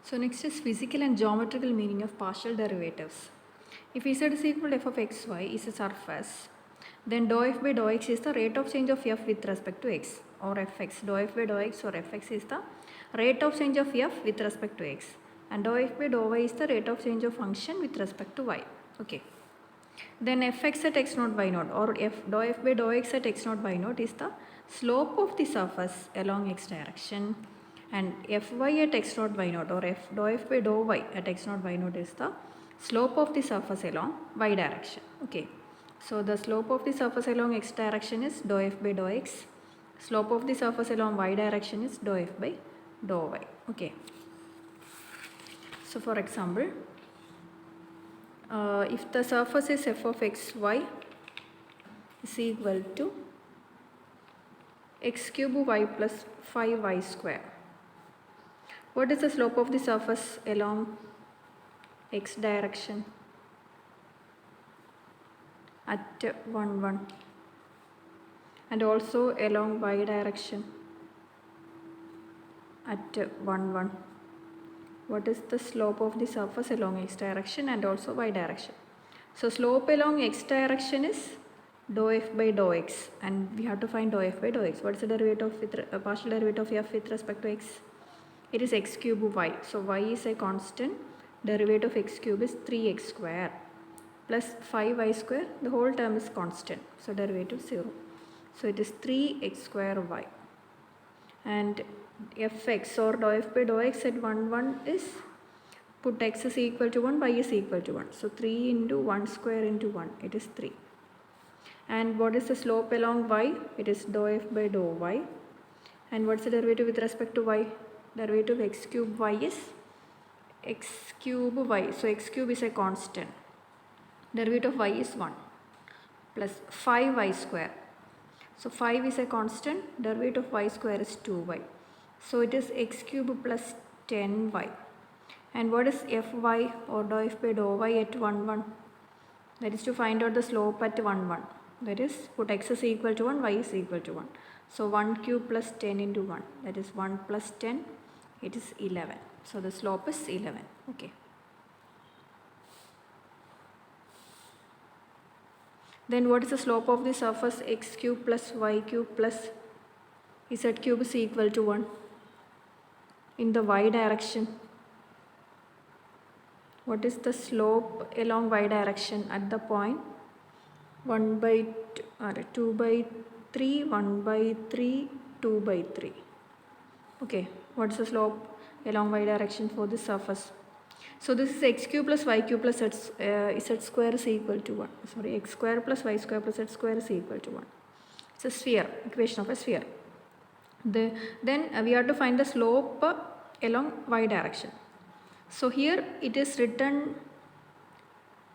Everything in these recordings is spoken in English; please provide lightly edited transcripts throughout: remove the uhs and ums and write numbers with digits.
So next is physical and geometrical meaning of partial derivatives. If z is equal to f of xy is a surface, then dou f by dou x is the rate of change of f with respect to x, or fx. Dou f by dou x or fx is the rate of change of f with respect to x, and dou f by dou y is the rate of change of function with respect to y. Okay. Then fx at x naught y naught, or dou f by dou x at x naught y naught is the slope of the surface along x direction, and fy at x naught y naught, or dou f by dou y at x naught y naught is the slope of the surface along y direction. Okay. So the slope of the surface along x direction is dou f by dou x. Slope of the surface along y direction is dou f by dou y. Okay. So for example, if the surface is f of xy is equal to x cube y plus 5y square, what is the slope of the surface along x direction at 1 1, and also along y direction at 1 1? What is the slope of the surface along x direction and also y direction? So slope along x direction is dou f by dou x, and we have to find dou f by dou x. What is the derivative with partial derivative of f with respect to x? It is x cube y. So y is a constant. Derivative of x cube is 3x square plus 5y square. The whole term is constant. So derivative 0. So it is 3x square y. And fx or dou f by dou x at 1 1 is, put x is equal to 1, y is equal to 1. So 3 into 1 square into 1, it is 3. And what is the slope along y? It is dou f by dou y. And what's the derivative with respect to y? Derivative of x cube y is x cube y. So x cube is a constant. Derivative of y is 1 plus 5y square. So 5 is a constant. Derivative of y square is 2y. So it is x cube plus 10y. And what is fy or dou f by dou y at 1 1? That is to find out the slope at 1 1. That is, put x is equal to 1, y is equal to 1. So 1 cube plus 10 into 1, that is 1 plus 10, it is 11. So the slope is 11. Okay. Then what is the slope of the surface x cube plus y cube plus z cube is equal to 1 in the y direction? What is the slope along y direction at the point 1 by 2 by 3, 1 by 3, 2 by 3? Okay, what is the slope along y direction for this surface? So this is x cube plus y cube plus z square is equal to 1. Sorry, x square plus y square plus z square is equal to 1. It's a sphere, equation of a sphere. Then we have to find the slope along y direction. So here it is written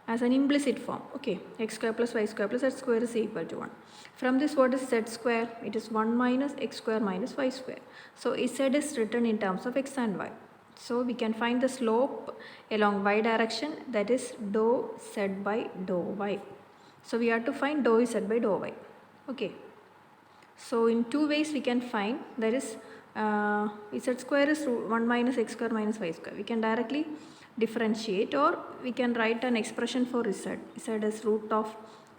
as an implicit form. Okay, x square plus y square plus z square is equal to 1. From this, what is z square? It is 1 minus x square minus y square. So z is written in terms of x and y. So we can find the slope along y direction, that is dou z by dou y. So we have to find dou z by dou y. Okay. So in two ways we can find, that is z square is 1 minus x square minus y square. We can directly differentiate, or we can write an expression for z. Z is root of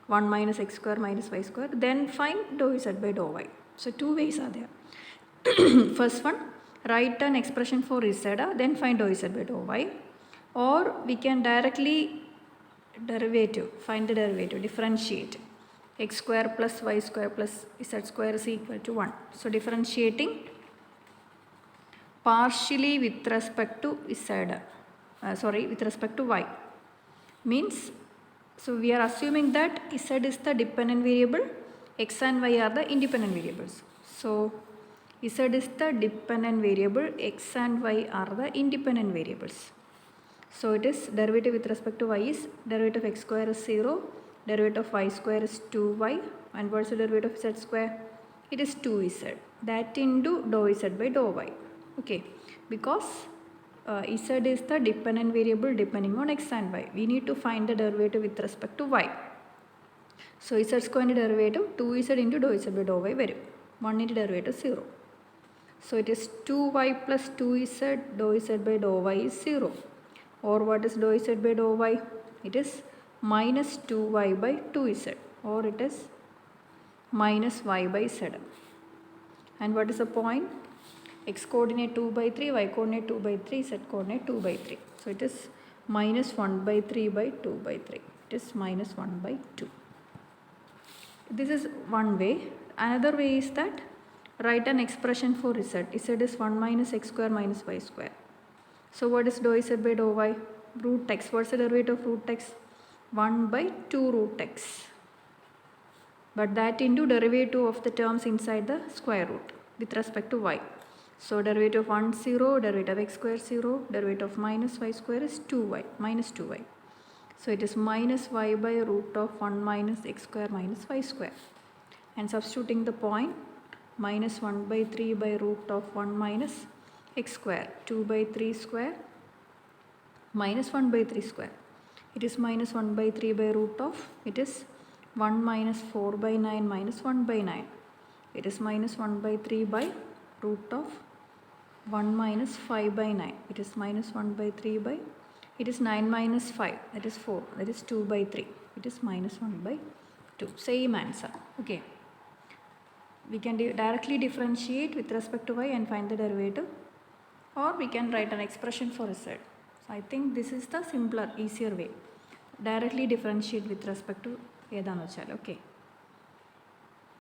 1 minus x square minus y square. Then find dou z by dou y. So two ways are there. First one, write an expression for z, then find dou z by dou y. Or we can directly find the derivative, differentiate. X square plus y square plus z square is equal to 1. So differentiating partially with respect to with respect to y means, so we are assuming that z is the dependent variable, x and y are the independent variables. So z is the dependent variable, x and y are the independent variables. So it is derivative with respect to y is derivative of x square is 0, derivative of y square is 2y, and what is the derivative of z square? It is 2z. That into dou z by dou y. Okay, because z is the dependent variable depending on x and y. We need to find the derivative with respect to y. So z square into derivative 2z into dou z by dou y varum. 1 into derivative 0. So it is 2y plus 2z, dou z by dou y is 0. Or what is dou z by dou y? It is minus 2y by 2z, or it is minus y by z. And what is the point? X coordinate 2 by 3, y coordinate 2 by 3, z coordinate 2 by 3. So it is minus 1 by 3 by 2 by 3. It is minus 1 by 2. This is one way. Another way is that write an expression for z. Z is 1 minus x square minus y square. So what is dou z by dou y? Root x. What's the derivative of root x? 1 by 2 root x. But that into derivative of the terms inside the square root with respect to y. So derivative of 1 0, derivative of x square 0, derivative of minus y square is 2y, minus 2y. So it is minus y by root of 1 minus x square minus y square. And substituting the point, minus 1 by 3 by root of 1 minus x square, 2 by 3 square, minus 1 by 3 square. It is minus 1 by 3 by root of, it is 1 minus 4 by 9 minus 1 by 9. It is minus 1 by 3 by root of 1 minus 5 by 9. It is minus 1 by 3 by, it is 9 minus 5, that is 4, that is 2 by 3. It is minus 1 by 2. Same answer. Okay. We can directly differentiate with respect to y and find the derivative, or we can write an expression for z. So I think this is the simpler, easier way. Directly differentiate with respect to edanu vachal. Okay.